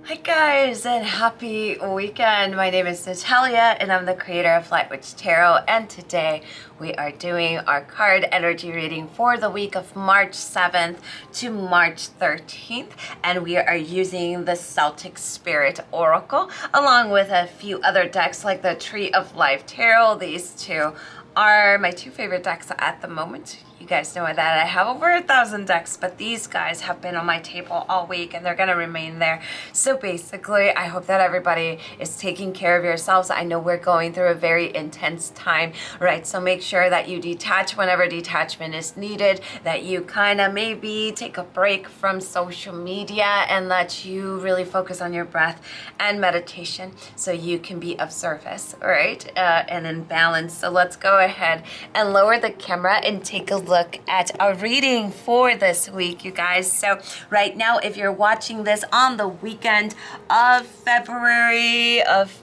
Hi guys, and happy weekend. My name is Natalia and I'm the creator of Light Witch Tarot, and today we are doing our card energy reading for the week of March 7th to March 13th, and we are using the Celtic Spirit Oracle along with a few other decks like the Tree of Life Tarot. These two are my two favorite decks at the moment. You guys know that I have over 1,000 decks, but these guys have been on my table all week and they're gonna remain there. So basically, I hope that everybody is taking care of yourselves. I know we're going through a very intense time, right? So make sure that you detach whenever detachment is needed, that you kind of maybe take a break from social media and that you really focus on your breath and meditation so you can be of service, right? And in balance. So let's go ahead and lower the camera and take a look at our reading for this week, you guys. So right now, if you're watching this on the weekend of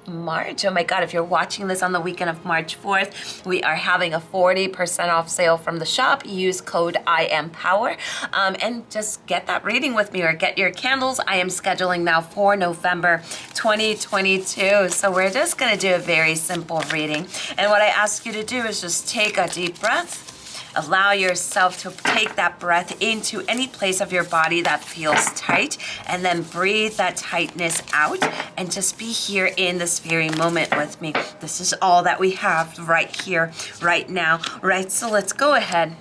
March, oh my god, if you're watching this on the weekend of March 4th, we are having a 40% off sale from the shop. Use code IAMPOWER and just get that reading with me, or get your candles. I am scheduling now for November 2022. So we're just going to do a very simple reading, and what I ask you to do is just take a deep breath. Allow yourself to take that breath into any place of your body that feels tight, and then breathe that tightness out and just be here in this very moment with me. This is all that we have right here, right now, right? So let's go ahead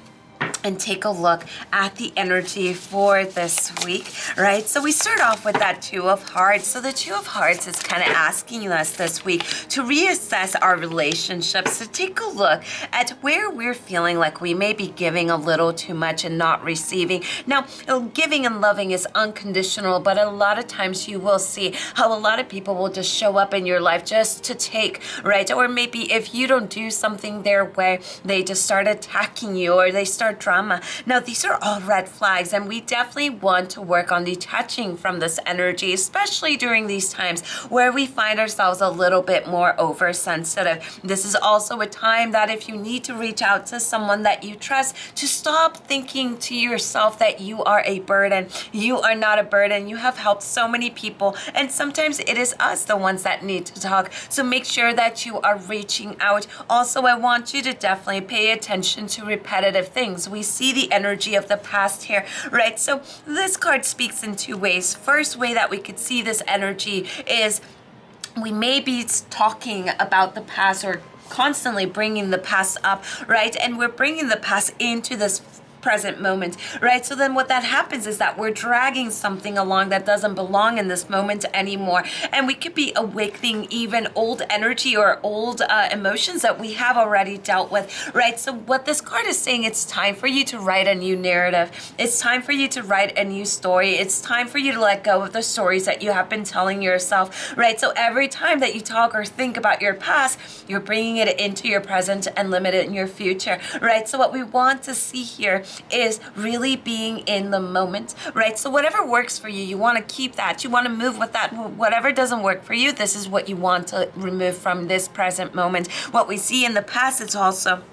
and take a look at the energy for this week, right? So we start off with that Two of Hearts. So the Two of Hearts is kind of asking us this week to reassess our relationships, to take a look at where we're feeling like we may be giving a little too much and not receiving. Now, giving and loving is unconditional, but a lot of times you will see how a lot of people will just show up in your life just to take, right? Or maybe if you don't do something their way, they just start attacking you, or they start drama. Now, these are all red flags, and we definitely want to work on detaching from this energy, especially during these times where we find ourselves a little bit more oversensitive. This is also a time that if you need to reach out to someone that you trust, to stop thinking to yourself that you are a burden. You are not a burden. You have helped so many people, and sometimes it is us, the ones that need to talk. So make sure that you are reaching out. Also, I want you to definitely pay attention to repetitive things. We see the energy of the past here, right? So this card speaks in two ways. First way that we could see this energy is we may be talking about the past, or constantly bringing the past up, right? And we're bringing the past into this present moment, right? So then what that happens is that we're dragging something along that doesn't belong in this moment anymore, and we could be awakening even old energy or old emotions that we have already dealt with, right? So what this card is saying, it's time for you to write a new narrative. It's time for you to write a new story. It's time for you to let go of the stories that you have been telling yourself, right? So every time that you talk or think about your past, you're bringing it into your present and limiting your future, right? So what we want to see here is really being in the moment, right? So whatever works for you, you want to keep that. You want to move with that. Whatever doesn't work for you, this is what you want to remove from this present moment. What we see in the past, it's also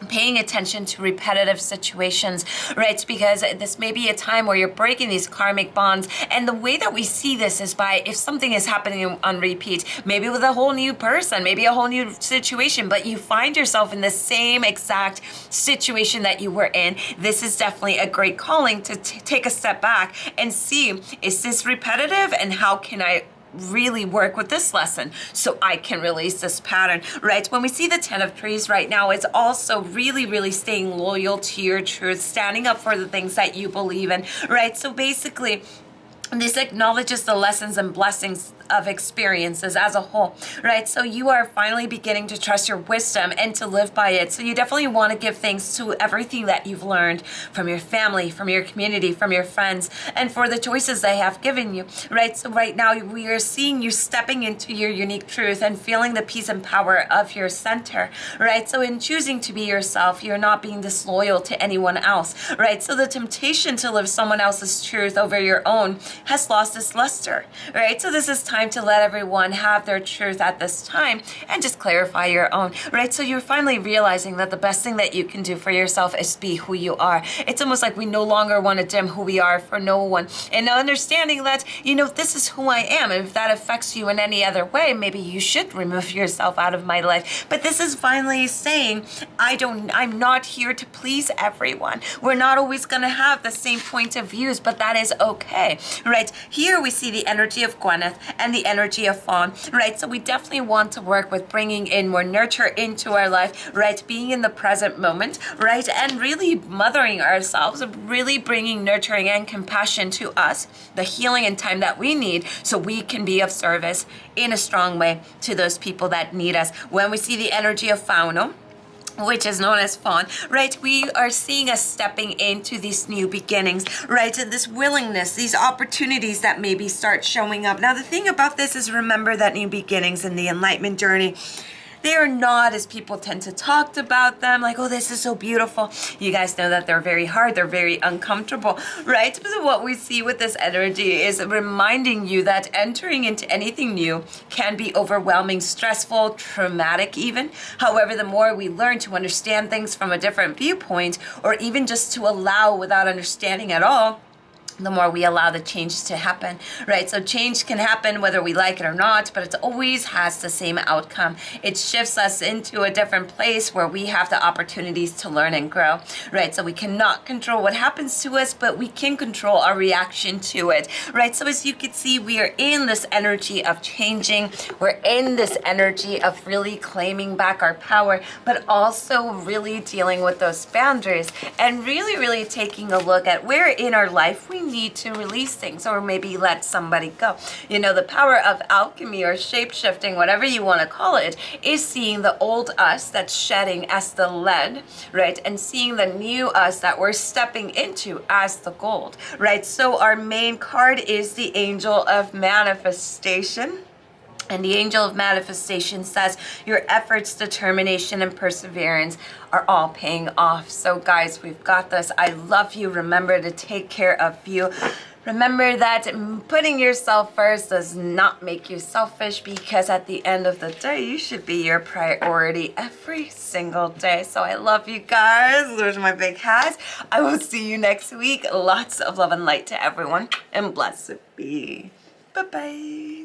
paying attention to repetitive situations, right? Because this may be a time where you're breaking these karmic bonds. And the way that we see this is by, if something is happening on repeat, maybe with a whole new person, maybe a whole new situation, but you find yourself in the same exact situation that you were in, this is definitely a great calling to take a step back and see, is this repetitive, and how can I really work with this lesson so I can release this pattern, right? When we see the 10 of Trees right now, it's also really, really staying loyal to your truth, standing up for the things that you believe in, right? So basically, this acknowledges the lessons and blessings of experiences as a whole, right? So you are finally beginning to trust your wisdom and to live by it. So you definitely want to give thanks to everything that you've learned from your family, from your community, from your friends, and for the choices they have given you, right? So right now we are seeing you stepping into your unique truth and feeling the peace and power of your center, right? So in choosing to be yourself, you're not being disloyal to anyone else, right? So the temptation to live someone else's truth over your own has lost its luster, right? So this is time time to let everyone have their truth at this time and just clarify your own, right? So you're finally realizing that the best thing that you can do for yourself is be who you are. It's almost like we no longer want to dim who we are for no one. And understanding that, this is who I am. And if that affects you in any other way, maybe you should remove yourself out of my life. But this is finally saying, I'm not here to please everyone. We're not always going to have the same point of views, but that is okay, right? Here we see the energy of Gwyneth and the energy of Fawn, right? So we definitely want to work with bringing in more nurture into our life, right? Being in the present moment, right? And really mothering ourselves, really bringing nurturing and compassion to us, the healing and time that we need so we can be of service in a strong way to those people that need us. When we see the energy of Fauno, which is known as Fawn, right? We are seeing us stepping into these new beginnings, right? And this willingness, these opportunities that maybe start showing up. Now, the thing about this is, remember that new beginnings in the enlightenment journey, they are not as people tend to talk about them, like, oh, this is so beautiful. You guys know that they're very hard, they're very uncomfortable, right? But what we see with this energy is reminding you that entering into anything new can be overwhelming, stressful, traumatic even. However, the more we learn to understand things from a different viewpoint, or even just to allow without understanding at all, the more we allow the change to happen, right? So change can happen whether we like it or not, but it always has the same outcome. It shifts us into a different place where we have the opportunities to learn and grow, right? So we cannot control what happens to us, but we can control our reaction to it, right? So as you can see, we are in this energy of changing. We're in this energy of really claiming back our power, but also really dealing with those boundaries and really, really taking a look at where in our life we need to release things or maybe let somebody go. The power of alchemy or shape-shifting, whatever you want to call it, is seeing the old us that's shedding as the lead, right? And seeing the new us that we're stepping into as the gold, right? So our main card is the Angel of Manifestation. And the Angel of Manifestation says your efforts, determination, and perseverance are all paying off. So guys, we've got this. I love you. Remember to take care of you. Remember that putting yourself first does not make you selfish, because at the end of the day, you should be your priority every single day. So I love you guys. There's my big hat. I will see you next week. Lots of love and light to everyone, and blessed be. Bye-bye.